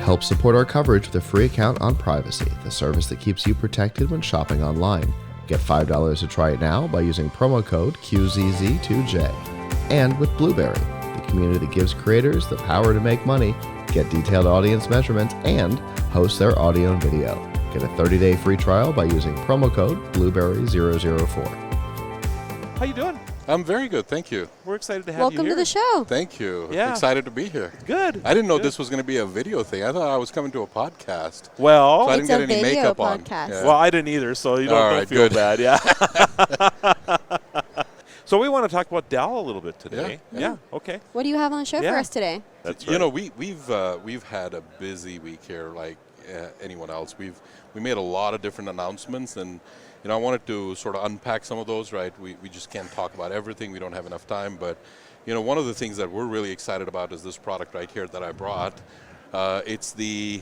Help support our coverage with a free account on Privacy, the service that keeps you protected when shopping online. Get $5 to try it now by using promo code QZZ2J. And with Blueberry, the community that gives creators the power to make money, get detailed audience measurements, and host their audio and video. Get a 30-day free trial by using promo code Blueberry004. How you doing? I'm very good, thank you. We're excited to have Welcome you here. to the show. Thank you. Yeah. Excited to be here. Good. I didn't know this was going to be a video thing. I thought I was coming to a podcast. Well, So I It's didn't a get any video makeup podcast. on. Yeah. well, I didn't either, so you All don't right, feel good. bad. Yeah. So we want to talk about Dell a little bit today. Yeah. Okay. What do you have on the show Yeah. for us today? That's right. You know, we've had a busy week here, like anyone else. We made a lot of different announcements, and I wanted to sort of unpack some of those. Right, we just can't talk about everything. We don't have enough time, but one of the things that we're really excited about is this product right here that I brought. It's the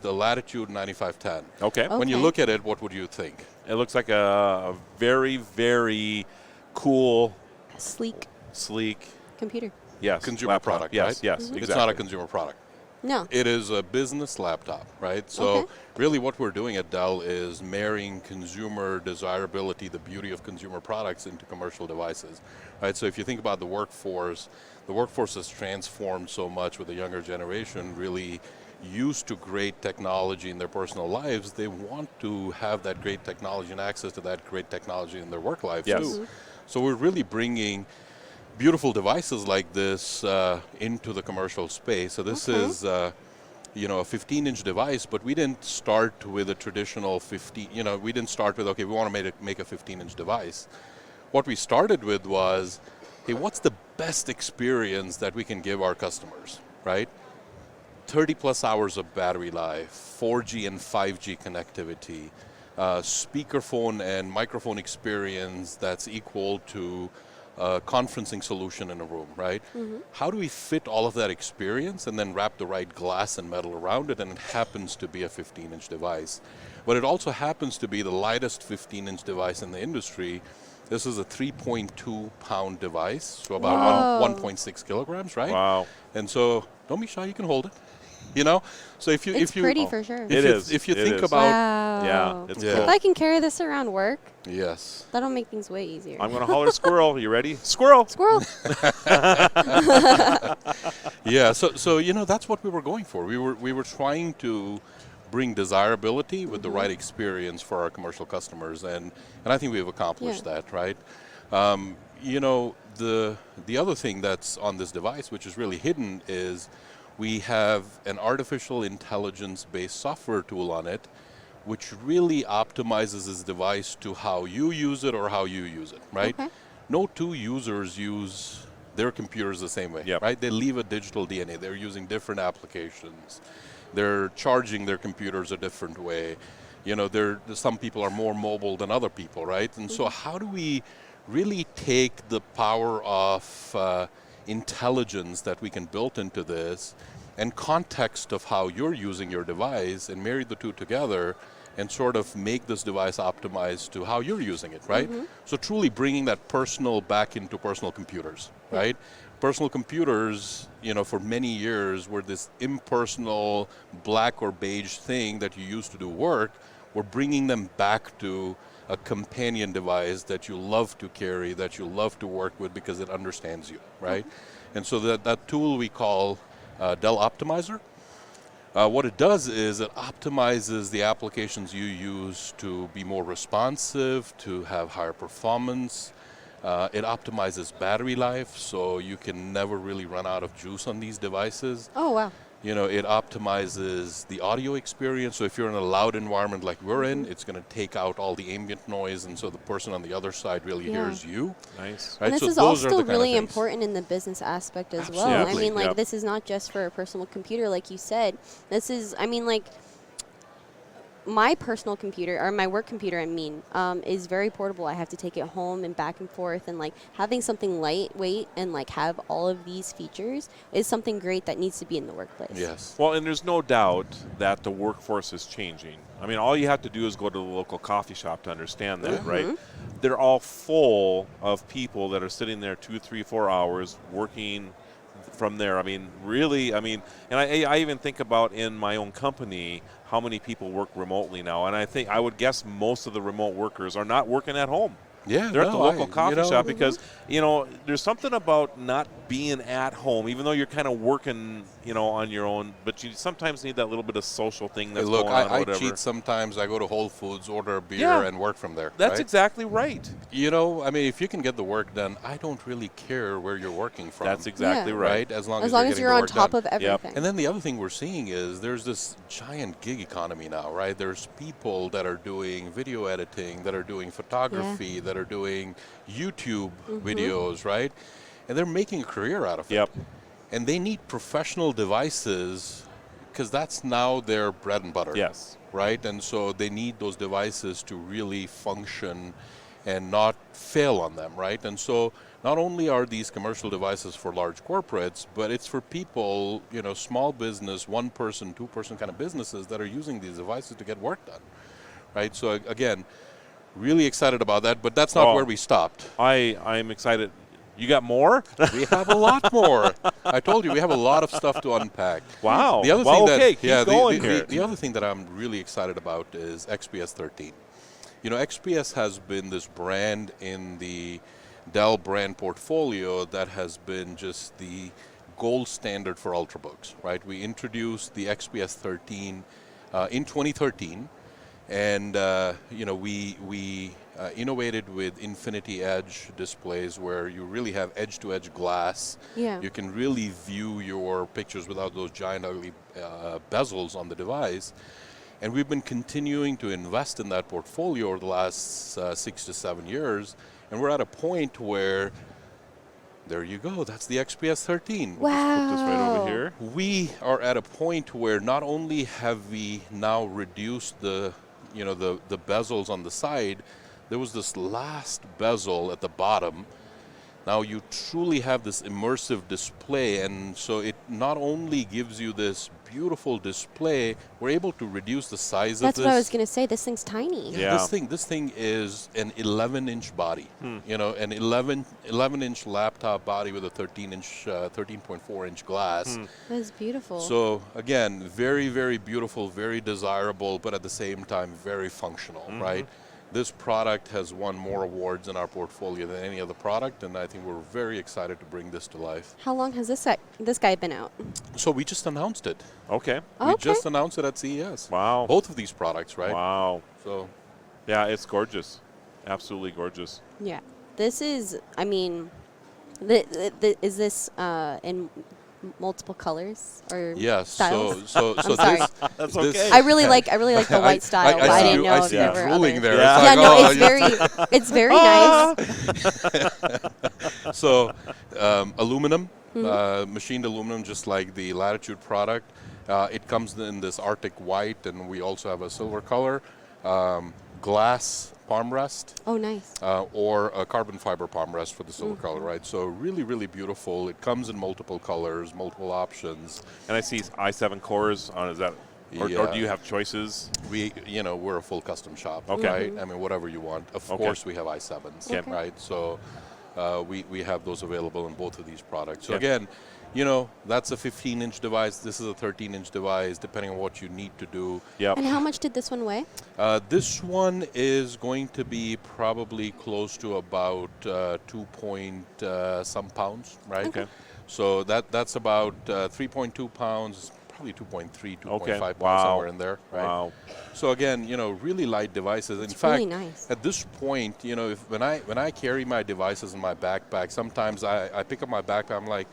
Latitude 9510. Okay. When you Okay. look at it, what would you think? It looks like a very, very cool, Sleek sleek, computer. yes, Consumer laptop. product, Yes, right? yes, Mhm. exactly. It's not a consumer product. No. It is a business laptop, right? So Okay. really what we're doing at Dell is marrying consumer desirability, the beauty of consumer products into commercial devices, right? So if you think about the workforce has transformed so much with the younger generation, really used to great technology in their personal lives. They want to have that great technology and access to that great technology in their work lives Yes. too. So we're really bringing beautiful devices like this into the commercial space. So this Okay. is, a 15-inch device, but we didn't start with a traditional 15. We didn't start with, okay, we want to make a 15-inch device. What we started with was, hey, what's the best experience that we can give our customers, right? 30 plus hours of battery life, 4G and 5G connectivity, speakerphone and microphone experience that's equal to a conferencing solution in a room, right? Mm-hmm. How do we fit all of that experience and then wrap the right glass and metal around it? And it happens to be a 15-inch device. But it also happens to be the lightest 15-inch device in the industry. This is a 3.2-pound device, so about Wow. 1.6 kilograms, right? Wow. And so, don't be shy, you can hold it. So if you It's if you pretty for sure. It if you, is. if you It think is. about Wow. Yeah, it's Yeah. cool. If I can carry this around work, yes, that'll make things way easier. I'm going to holler squirrel. You ready? Squirrel. Squirrel. yeah. So that's what we were going for. We were trying to bring desirability with the right experience for our commercial customers, and I think we've accomplished that, right? The other thing that's on this device, which is really hidden, is we have an artificial intelligence-based software tool on it, which really optimizes this device to how you use it or how you use it, right? Okay. No two users use their computers the same way, Yep. right? They leave a digital DNA. They're using different applications. They're charging their computers a different way. Some people are more mobile than other people, right? And so how do we really take the power of intelligence that we can build into this and context of how you're using your device and marry the two together and sort of make this device optimized to how you're using it, right? So truly bringing that personal back into personal computers, right? Personal computers, for many years were this impersonal black or beige thing that you used to do work. We're bringing them back to a companion device that you love to carry, that you love to work with because it understands you, right? And so that tool we call Dell Optimizer. What it does is it optimizes the applications you use to be more responsive, to have higher performance. It optimizes battery life, so you can never really run out of juice on these devices. Oh, wow. It optimizes the audio experience. So if you're in a loud environment like we're in, it's going to take out all the ambient noise, and so the person on the other side really Yeah. hears you. Nice. Right? And this So is those are also the kind of really things. important in the business aspect as well. I Absolutely. mean, like, Yep. this is not just for a personal computer, like you said. This is, I mean, like, my personal computer, or my work computer, is very portable. I have to take it home and back and forth, and like having something lightweight and like have all of these features is something great that needs to be in the workplace. Yes. Well, and there's no doubt that the workforce is changing. I mean, all you have to do is go to the local coffee shop to understand that, right? They're all full of people that are sitting there 2, 3, 4 hours working from there. I mean, really, I mean, and I even think about in my own company how many people work remotely now, and I would guess most of the remote workers are not working at home. Yeah, They're at the local coffee shop mm-hmm. because, you know, there's something about not being at home, even though you're kind of working, you know, on your own, but you sometimes need that little bit of social thing that's going on, I whatever. cheat sometimes. I go to Whole Foods, order a beer, Yeah. and work from there. That's right? exactly right. You know, I mean, if you can get the work done, I don't really care where you're working from. That's exactly Yeah. right. As long As as you're the on work top done. of everything. And then the other thing we're seeing is there's this giant gig economy now, right? There's people that are doing video editing, that are doing photography, that are doing YouTube videos, right? And they're making a career out of it. Yep. And they need professional devices because that's now their bread and butter. Yes. Right? And so they need those devices to really function and not fail on them, right? And so not only are these commercial devices for large corporates, but it's for people, you know, small business, one person, two person kind of businesses that are using these devices to get work done, right? So again, really excited about that, but that's not where we stopped. I'm excited. You got more? We have a lot more. I told you we have a lot of stuff to unpack. Wow. The other well, thing okay, that, keep going here. the other thing that I'm really excited about is XPS 13. You know, XPS has been this brand in the Dell brand portfolio that has been just the gold standard for Ultrabooks, right? We introduced the XPS 13 in 2013, and you know, we innovated with Infinity Edge displays where you really have edge-to-edge glass. Yeah. You can really view your pictures without those giant ugly bezels on the device. And we've been continuing to invest in that portfolio over the last 6 to 7 years. And we're at a point where, there you go, that's the XPS 13. Wow. Put this right over here. We are at a point where not only have we now reduced the bezels on the side, there was this last bezel at the bottom. Now you truly have this immersive display, and so it not only gives you this beautiful display, we're able to reduce the size That's of this. what I was going to say. This thing's tiny. Yeah. This thing is an 11-inch body. You know, an 11-inch laptop body with a 13.4-inch glass. That is beautiful. So again, very, very beautiful, very desirable, but at the same time, very functional, right? This product has won more awards in our portfolio than any other product, and I think we're very excited to bring this to life. How long has this guy been out? So we just announced it. Okay. We just announced it at CES. Wow. Both of these products, right? Wow. So, yeah, it's gorgeous. Absolutely gorgeous. Yeah. This is, I mean, is this in multiple colors or yes. styles? So I'm sorry. That's okay. I really like the white style, but I see didn't know I if see there you were drooling others. there. Yeah. It's like, Yeah, no, it's very nice. So, aluminum, machined aluminum, just like the Latitude product. It comes in this Arctic white, and we also have a silver color. Glass palm rest. Oh, nice. Or a carbon fiber palm rest for the silver color, right? So really, really beautiful. It comes in multiple colors, multiple options. And I see i7 cores on. Is that, or do you have choices? We're a full custom shop, Okay. right? I mean, whatever you want. Of course, we have i7s, Okay. right? So we have those available in both of these products. So Okay. again, that's a 15-inch device. This is a 13-inch device, depending on what you need to do. Yep. And how much did this one weigh? This one is going to be probably close to about 2 some pounds, right? Okay. So that's about 3.2 pounds, probably 2.3, 2.5 pounds, Wow. somewhere in there, right? Wow. So again, really light devices. In It's fact, really nice. at this point, when I carry my devices in my backpack, sometimes I pick up my backpack, I'm like,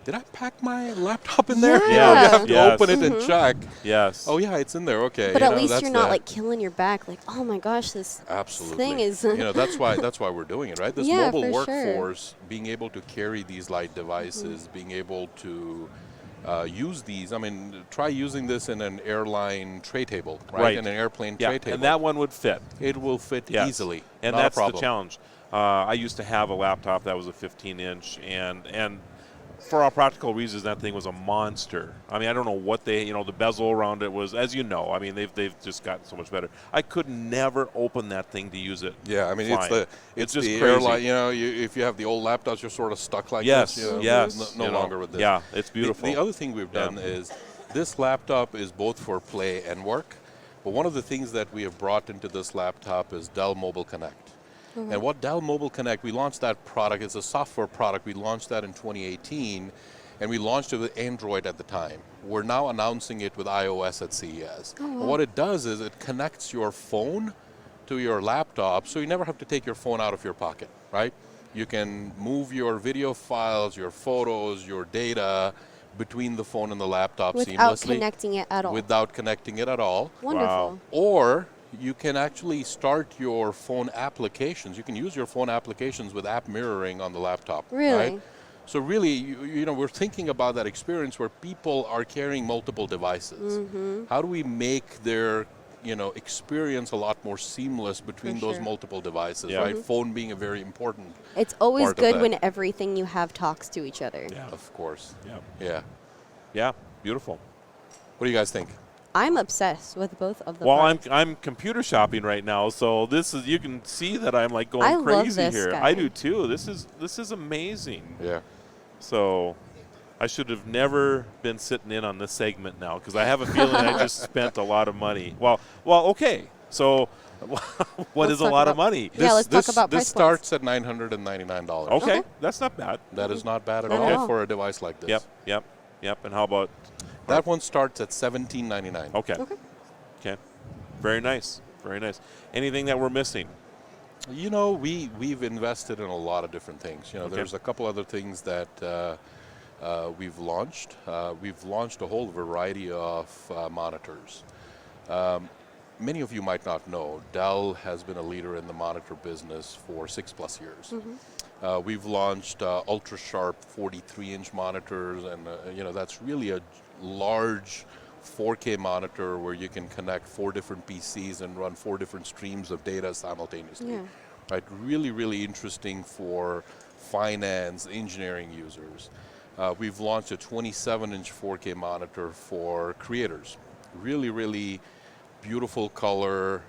did I pack my laptop in there? Yeah. You have to Yes. open it and check. Yes. Oh yeah, it's in there. Okay. But at least that's you're not the- like killing your back. Like, oh my gosh, this Absolutely. thing is. that's why we're doing it, right? This Yeah, mobile for sure. workforce, being able to carry these light devices, being able to use these. I mean, try using this in an airline tray table, right? Right. In an airplane Yeah, tray table. and that one would fit. It will fit Yes. easily. And not that's a problem. the challenge. I used to have a laptop that was a 15-inch, and for all practical reasons, that thing was a monster. I mean, I don't know what they, the bezel around it was, as you know. I mean, they've just gotten so much better. I could never open that thing to use it. Yeah, I mean, fine. it's just the crazy. airline. if you have the old laptops, you're sort of stuck like Yes, this. yes. No longer with this. Yeah, it's beautiful. The other thing we've done is this laptop is both for play and work. But one of the things that we have brought into this laptop is Dell Mobile Connect. And what Dell Mobile Connect, we launched that product. It's a software product. We launched that in 2018. And we launched it with Android at the time. We're now announcing it with iOS at CES. And what it does is it connects your phone to your laptop, so you never have to take your phone out of your pocket, right? You can move your video files, your photos, your data between the phone and the laptop seamlessly. Without connecting it at all. Without connecting it at all. Wonderful. Wow. Or you can actually start your phone applications. You can use your phone applications with app mirroring on the laptop. Really? Right? So really, we're thinking about that experience where people are carrying multiple devices. How do we make their experience a lot more seamless between those multiple devices, right? Phone being a very important It's always part of good that. when everything you have talks to each other. Yeah. Of course. Yeah. Yeah. Yeah. Beautiful. What do you guys think? I'm obsessed with both of them. Well, I'm computer shopping right now, so you can see that I'm like going I love crazy this here. guy. I do too. This is amazing. Yeah. So I should have never been sitting in on this segment now, because I have a feeling I just spent a lot of money. Well, okay. So what is a talk lot of about- money? Yeah, let's talk about This price points. starts at $999. Okay, Okay. that's not bad. That is not bad at Not all at all. for a device like this. Yep. And how about That one starts at $1799. okay? Very nice. Anything that we're missing? We've invested in a lot of different things. Okay. There's a couple other things that we've launched. We've launched a whole variety of monitors. Many of you might not know, Dell has been a leader in the monitor business for 6+ years. We've launched ultra sharp 43-inch monitors, and that's really a large 4K monitor where you can connect 4 different PCs and run 4 different streams of data simultaneously. Yeah. Right, really, really interesting for finance, engineering users. We've launched a 27-inch 4K monitor for creators. Really, really beautiful color,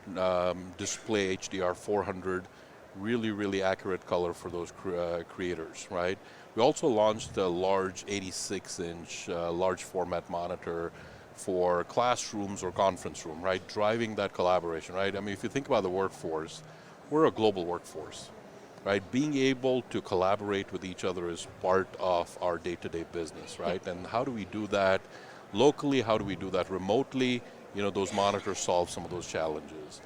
display HDR 400, really, really accurate color for those creators, right? We also launched a large 86-inch large format monitor for classrooms or conference room, right? Driving that collaboration, right? I mean, if you think about the workforce, we're a global workforce, right? Being able to collaborate with each other is part of our day-to-day business, right? And how do we do that locally? How do we do that remotely? Those monitors solve some of those challenges.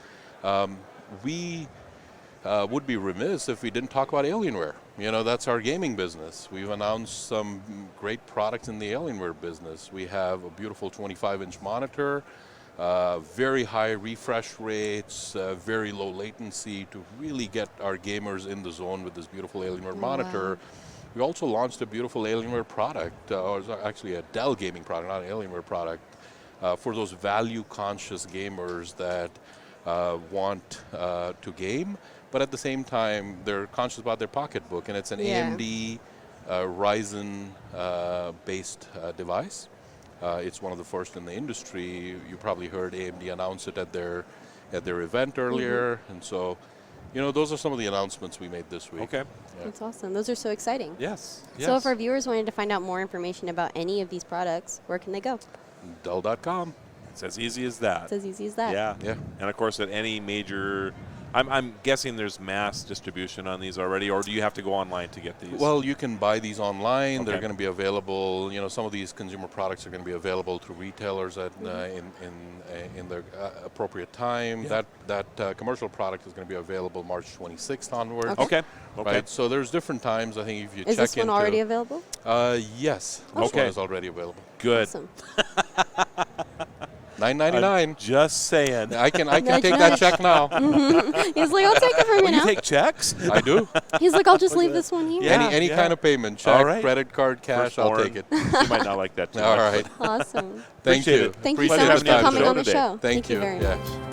We would be remiss if we didn't talk about Alienware. That's our gaming business. We've announced some great products in the Alienware business. We have a beautiful 25-inch monitor, very high refresh rates, very low latency to really get our gamers in the zone with this beautiful Alienware monitor. We also launched a beautiful Alienware product, or it's actually a Dell gaming product, not an Alienware product, for those value-conscious gamers that want to game, but at the same time, they're conscious about their pocketbook, and it's an AMD Ryzen-based device. It's one of the first in the industry. You probably heard AMD announce it at their event earlier, and so, those are some of the announcements we made this week. Okay. Yeah. That's awesome. Those are so exciting. Yes. So if our viewers wanted to find out more information about any of these products, where can they go? Dell.com. It's as easy as that. It's as easy as that. Yeah. Yeah. And of course, at any major, I'm guessing there's mass distribution on these already, or do you have to go online to get these? Well, you can buy these online. Okay. They're going to be available. Some of these consumer products are going to be available to retailers at in the appropriate time. Yeah. That commercial product is going to be available March 26th onwards. Okay. Right. So there's different times. I think if you Is check this one into already available? Yes. This Okay. one is already available. Good. Awesome. $9.99. Just saying. I can Nudge, take that nudge. check now. He's like, I'll take it from you You now. take checks? I do. He's like, I'll just leave this one here. Yeah. Any kind of payment, check, All right. credit card, cash, I'll take it. You might not like that too All much, right. but Awesome. Thank Appreciate you. it. Thank you Pleasure so much having you for on the coming show on the today. show. Thank you. very Yeah. much.